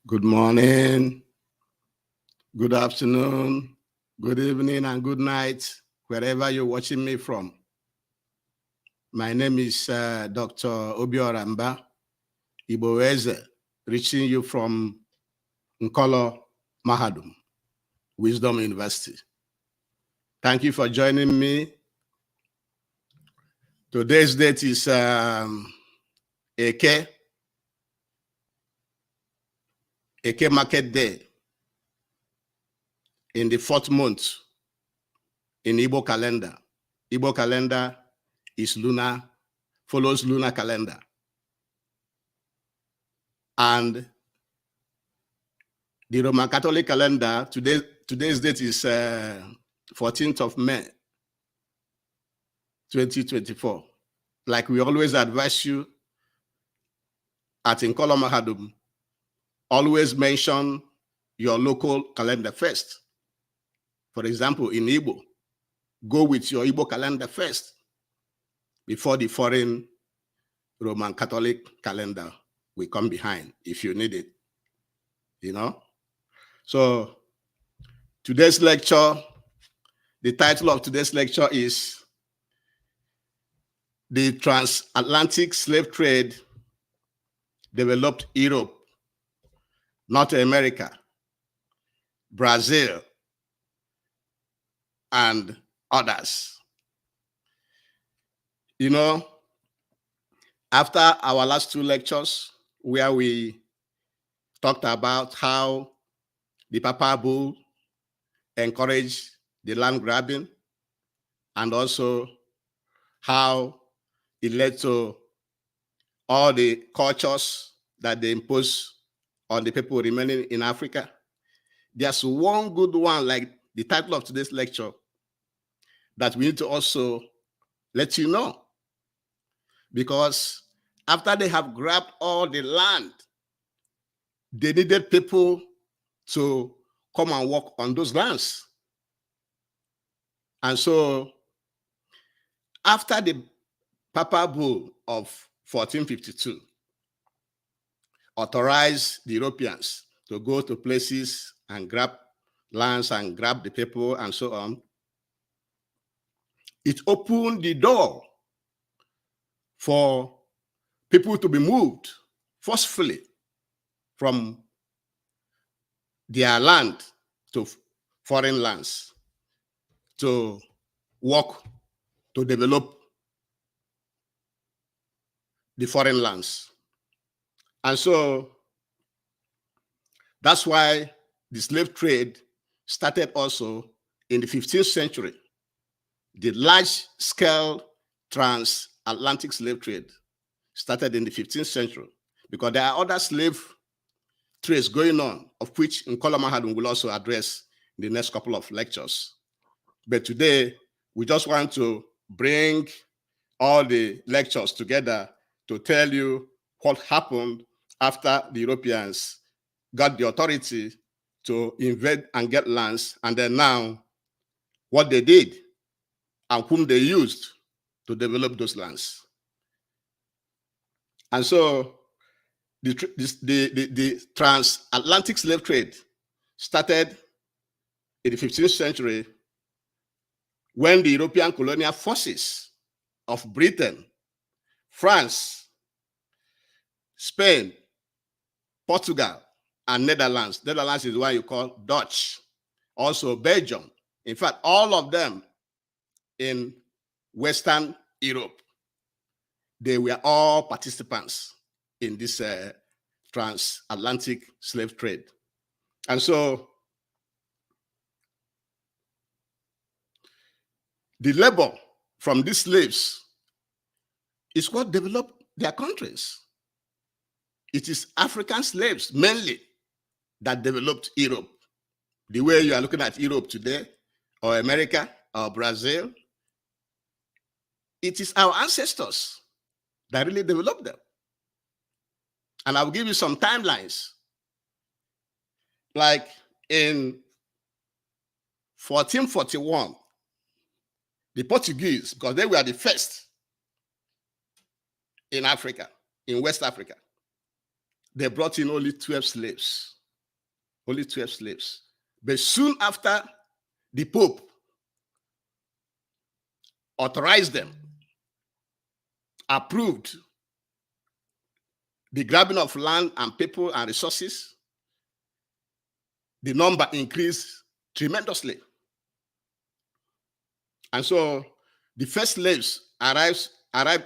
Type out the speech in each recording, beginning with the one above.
Good morning, good afternoon, good evening, and good night, wherever you're watching me from. My name is Dr. Obiorah Mbah, Igbo reaching you from Nkolo Mahadum, Wisdom University. Thank you for joining me. Today's date is Eke Market Day in the 4th month in Igbo calendar. Igbo calendar is lunar, follows lunar calendar. And the Roman Catholic calendar, today's date is 14th of May, 2024. Like we always advise you at Nkolo Mahadum, always mention your local calendar first. For example, in Igbo, go with your Igbo calendar first before the foreign Roman Catholic calendar will come behind if you need it, So today's lecture, the title of today's lecture is The Transatlantic Slave Trade Developed Europe, North America, Brazil, and others. After our last two lectures, where we talked about how the Papal Bull encouraged the land grabbing, and also how it led to all the cultures that they imposed on the people remaining in Africa. There's one good one, like the title of today's lecture, that we need to also let you know. Because after they have grabbed all the land, they needed people to come and work on those lands. And so after the Papal Bull of 1452 authorized the Europeans to go to places and grab lands and grab the people and so on, it opened the door for people to be moved forcefully from their land to foreign lands to work to develop the foreign lands. And so that's why the slave trade started also in the 15th century. The large-scale transatlantic slave trade started in the 15th century because there are other slave trades going on, of which Nkolo Mahadum will also address in the next couple of lectures. But today, we just want to bring all the lectures together to tell you what happened after the Europeans got the authority to invade and get lands, and then now what they did and whom they used to develop those lands. And so the transatlantic slave trade started in the 15th century when the European colonial forces of Britain, France, Spain, Portugal, and Netherlands. Netherlands is what you call Dutch. Also Belgium. In fact, all of them in Western Europe, they were all participants in this transatlantic slave trade. And so the labor from these slaves is what developed their countries. It is African slaves mainly that developed Europe. The way you are looking at Europe today, or America, or Brazil, it is our ancestors that really developed them. And I'll give you some timelines. Like in 1441, the Portuguese, because they were the first in Africa, in West Africa, they brought in only 12 slaves. Only 12 slaves. But soon after, the Pope authorized them, approved the grabbing of land and people and resources. The number increased tremendously. And so the first slaves arrived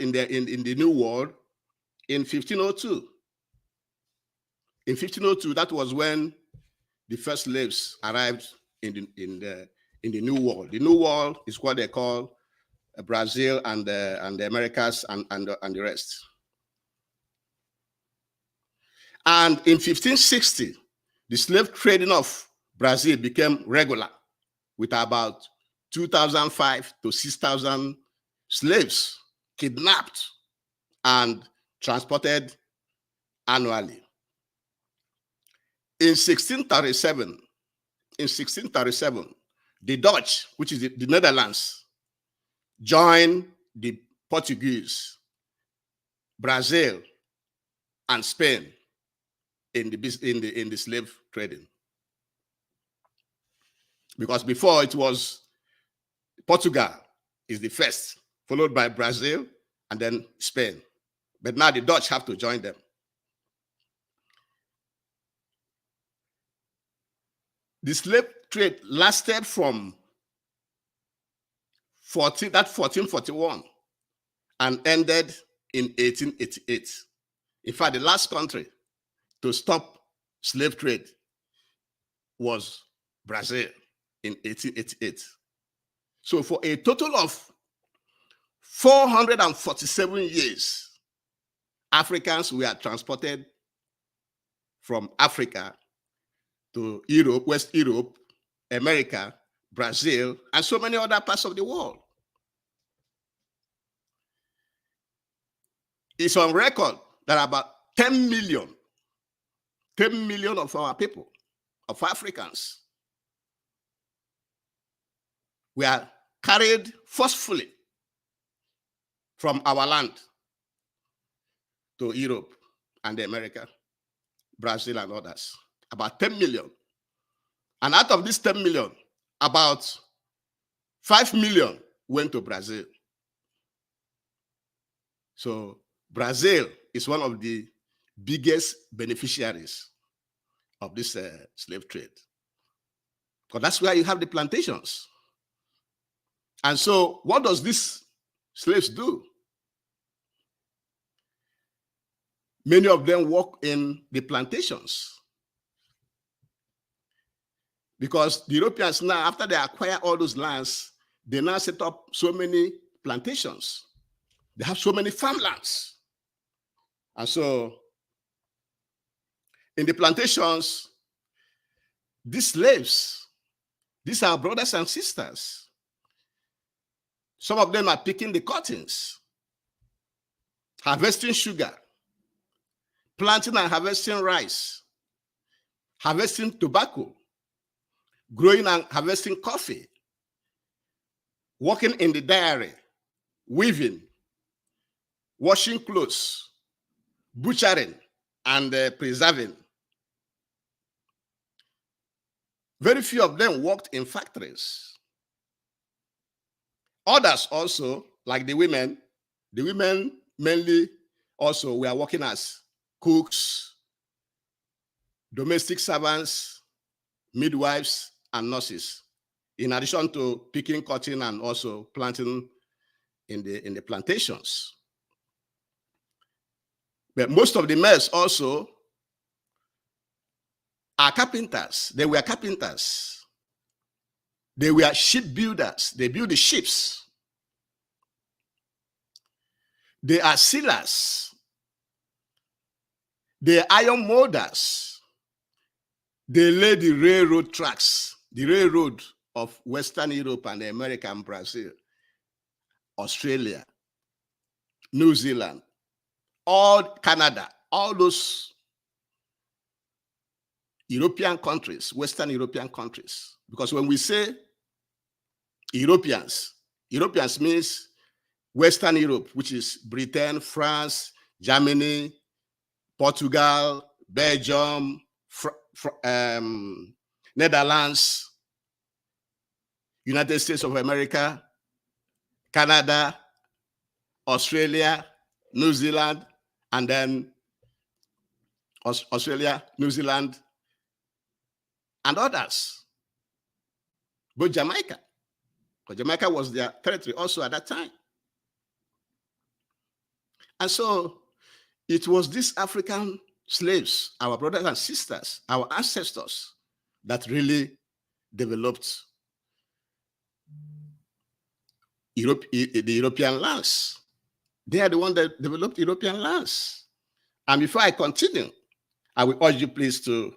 in the New World in 1502. In 1502, that was when the first slaves arrived in the New World. The New World is what they call Brazil and the Americas and the rest. And in 1560, the slave trading of Brazil became regular, with about 2,005 to 6,000 slaves kidnapped and transported annually. In 1637, the Dutch, which is the Netherlands, joined the Portuguese, Brazil, and Spain in the slave trading. Because before it was Portugal is the first, followed by Brazil, and then Spain. But now the Dutch have to join them. The slave trade lasted from 1441 and ended in 1888. In fact, the last country to stop slave trade was Brazil in 1888. So for a total of 447 years, Africans were transported from Africa to Europe, West Europe, America, Brazil, and so many other parts of the world. It's on record that about 10 million of our people, of Africans, were carried forcefully from our land to Europe and America, Brazil, and others. About 10 million. And out of this 10 million, about 5 million went to Brazil. So Brazil is one of the biggest beneficiaries of this slave trade. Because that's where you have the plantations. And so what does these slaves do? Many of them work in the plantations. Because the Europeans now, after they acquire all those lands, they now set up so many plantations. They have so many farmlands. And so in the plantations, these slaves, these are brothers and sisters. Some of them are picking the cottons, harvesting sugar, planting and harvesting rice, harvesting tobacco, growing and harvesting coffee, working in the dairy, weaving, washing clothes, butchering, and preserving. Very few of them worked in factories. Others also, like the women mainly also were working as cooks, domestic servants, midwives, and nurses, in addition to picking cotton and also planting in the plantations. But most of the males also are carpenters. They were carpenters. They were ship builders. They build the ships. They are sealers. They are iron molders. They lay the railroad tracks, the railroad of Western Europe and America and Brazil, Australia, New Zealand, all Canada, all those European countries, Western European countries. Because when we say Europeans means Western Europe, which is Britain, France, Germany, Portugal, Belgium, Netherlands, United States of America, Canada, Australia, New Zealand, and then Australia, New Zealand, and others. But Jamaica, because Jamaica was their territory also at that time. And so it was these African slaves, our brothers and sisters, our ancestors, that really developed the European lands. They are the ones that developed European lands. And before I continue, I will urge you please to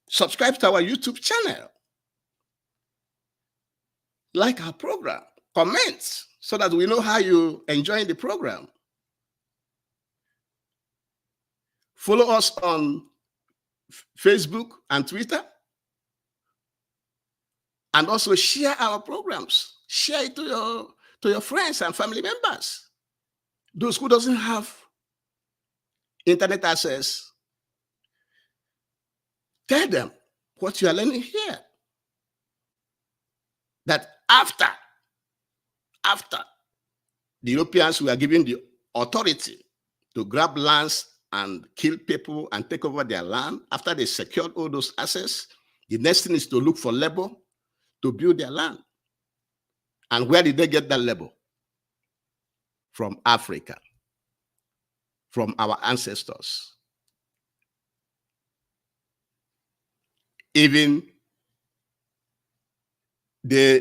subscribe to our YouTube channel, like our program, comment, so that we know how you enjoy the program. Follow us on Facebook and Twitter, and also share our programs. Share it to your friends and family members. Those who doesn't have internet access, tell them what you are learning here. That after the Europeans were given the authority to grab lands and kill people and take over their land, after they secured all those assets, the next thing is to look for labor to build their land. And where did they get that labor? From Africa, from our ancestors. Even they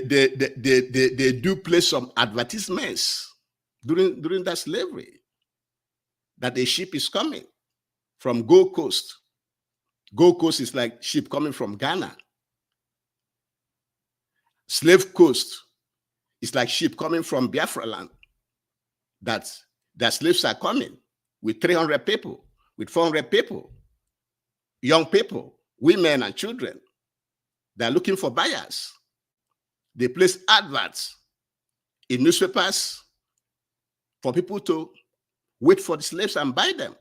do place some advertisements during that slavery that a ship is coming from Gold Coast. Gold Coast is like ship coming from Ghana. Slave Coast is like ship coming from Biafra land. That their slaves are coming with 300 people, with 400 people, young people, women and children. They're looking for buyers. They place adverts in newspapers for people to wait for the slaves and buy them.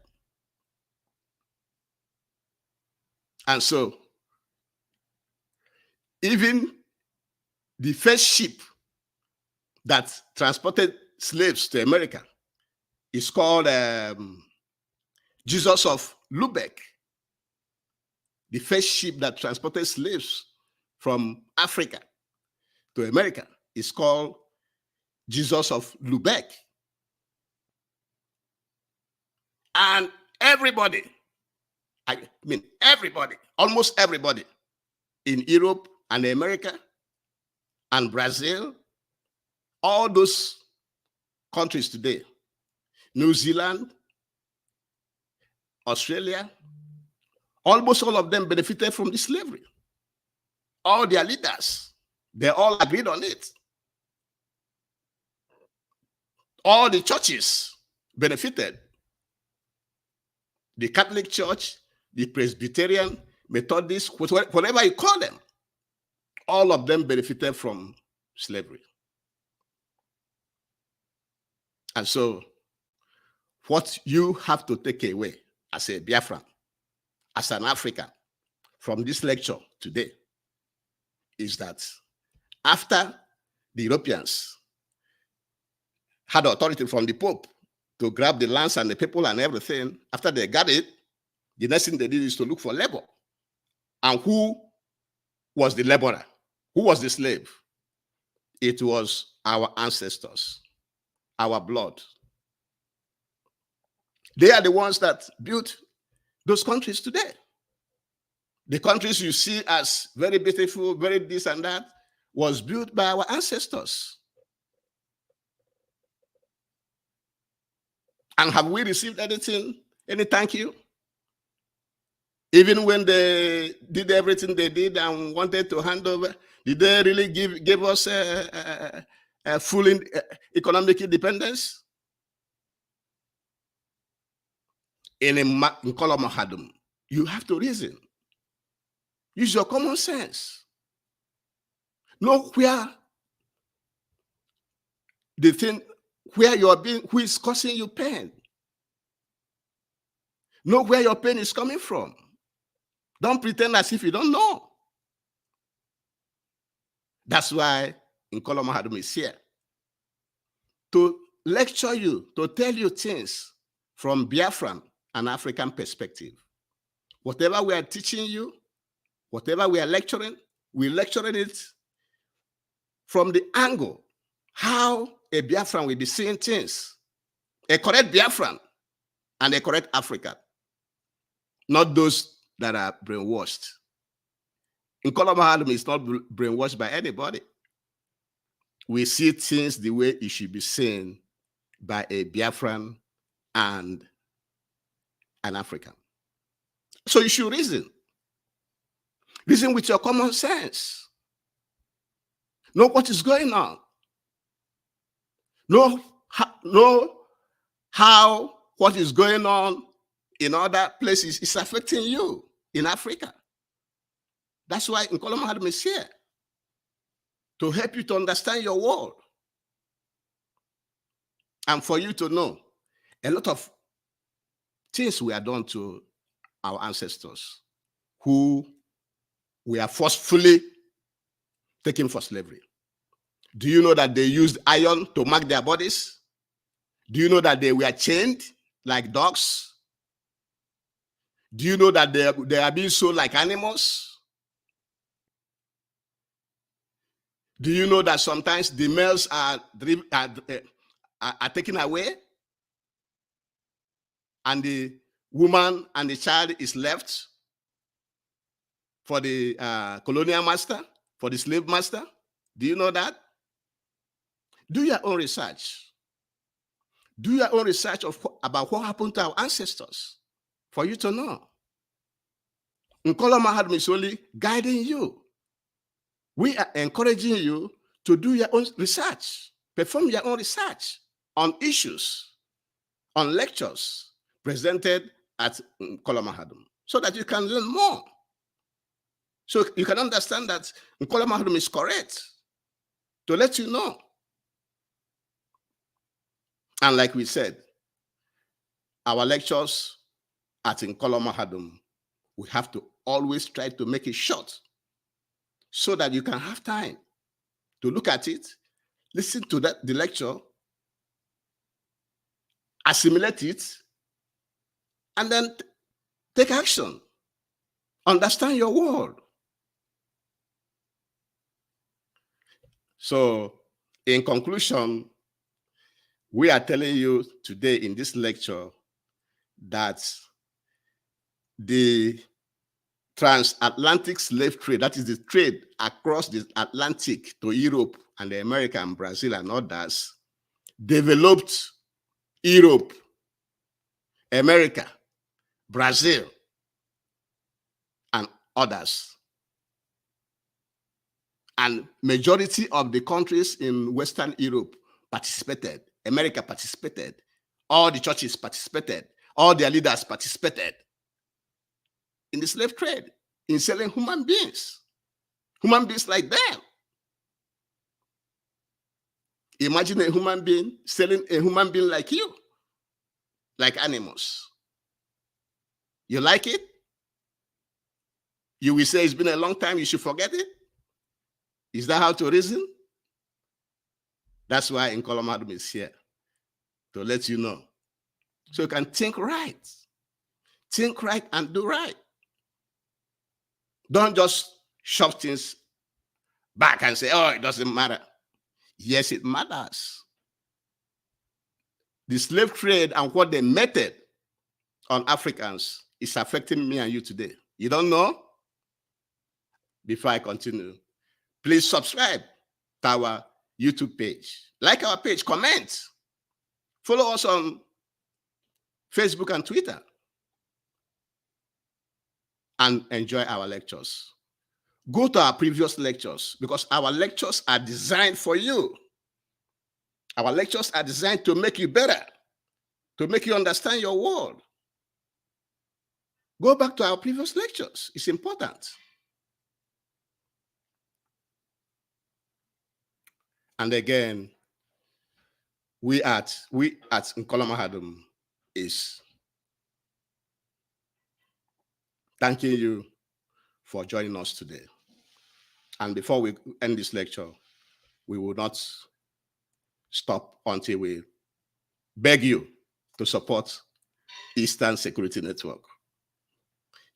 And so, even the first ship that transported slaves to America is called Jesus of Lubeck. The first ship that transported slaves from Africa to America is called Jesus of Lubeck. And everybody, I mean everybody, almost everybody in Europe and America and Brazil, all those countries today, New Zealand, Australia, almost all of them benefited from the slavery. All their leaders, they all agreed on it. All the churches benefited. The Catholic Church, the Presbyterian, Methodist, whatever you call them, all of them benefited from slavery. And so, what you have to take away as a Biafran, as an African, from this lecture today, is that after the Europeans had authority from the Pope to grab the lands and the people and everything, after they got it, the next thing they did is to look for labor. And who was the laborer? Who was the slave? It was our ancestors, our blood. They are the ones that built those countries today. The countries you see as very beautiful, very this and that, was built by our ancestors. And have we received anything, any thank you? Even when they did everything they did and wanted to hand over, did they really give us a full economic independence? In Kolomahadum, you have to reason. Use your common sense. Know where the thing, where you are being, who is causing you pain. Know where your pain is coming from. Don't pretend as if you don't know. That's why Nkola Mahadum is here to lecture you, to tell you things from Biafran and African perspective. Whatever we are teaching you, whatever we are lecturing, we're lecturing it from the angle how a Biafran will be seeing things. A correct Biafran and a correct African, not those that are brainwashed. Nkola Mahadum is not brainwashed by anybody. We see things the way it should be seen by a Biafran and an African. So you should reason. Reason with your common sense. Know what is going on. Know how what is going on in other places is affecting you in Africa. That's why Nkola Mahadum is here, to help you to understand your world. And for you to know a lot of things were done to our ancestors who were forcefully taken for slavery. Do you know that they used iron to mark their bodies? Do you know that they were chained like dogs? Do you know that they are being sold like animals? Do you know that sometimes the males are taken away and the woman and the child is left for the colonial master, for the slave master? Do you know that? Do your own research. Do your own research about what happened to our ancestors for you to know. Nkola Mahadum is only guiding you. We are encouraging you to do your own research, perform your own research on issues, on lectures presented at Nkola Mahadum, so that you can learn more. So you can understand that Nkola Mahadum is correct, to let you know. And like we said, our lectures at Nkola Mahadum, we have to always try to make it short so that you can have time to look at it, listen to the lecture, assimilate it, and then take action. Understand your world. So, in conclusion, we are telling you today in this lecture that the transatlantic slave trade, that is the trade across the Atlantic to Europe and America and Brazil and others, developed Europe, America, Brazil, and others. And majority of the countries in Western Europe participated. America participated. All the churches participated. All their leaders participated in the slave trade, in selling human beings like them. Imagine a human being selling a human being like you, like animals. You like it? You will say it's been a long time, you should forget it? Is that how to reason? That's why Nkola Mahadum is here, to let you know. So you can think right. Think right and do right. Don't just shove things back and say, oh, it doesn't matter. Yes, it matters. The slave trade and what they meted on Africans is affecting me and you today. You don't know? Before I continue, please subscribe to our YouTube page. Like our page, comment. Follow us on Facebook and Twitter. And enjoy our lectures. Go to our previous lectures, because our lectures are designed for you. Our lectures are designed to make you better, to make you understand your world. Go back to our previous lectures. It's important. And again, we at Nkola Mahadum is thanking you for joining us today. And before we end this lecture, we will not stop until we beg you to support Eastern Security Network.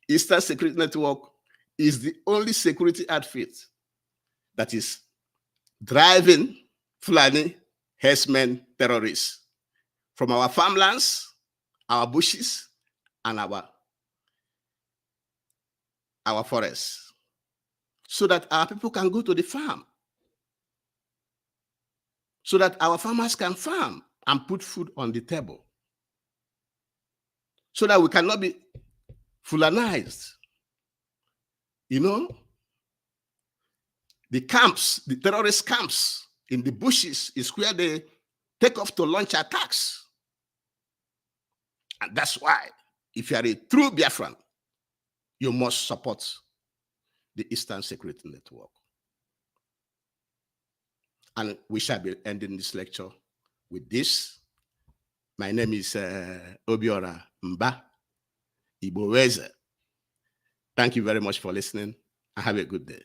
Eastern Security Network is the only security outfit that is driving Fulani herdsmen terrorists from our farmlands, our bushes, and our forests, so that our people can go to the farm, so that our farmers can farm and put food on the table, so that we cannot be Fulanized. You know, the camps, the terrorist camps in the bushes is where they take off to launch attacks. And that's why, if you are a true Biafran, you must support the Eastern Security Network. And we shall be ending this lecture with this. My name is Obiorah Mbah, Igbo Weze. Thank you very much for listening, and have a good day.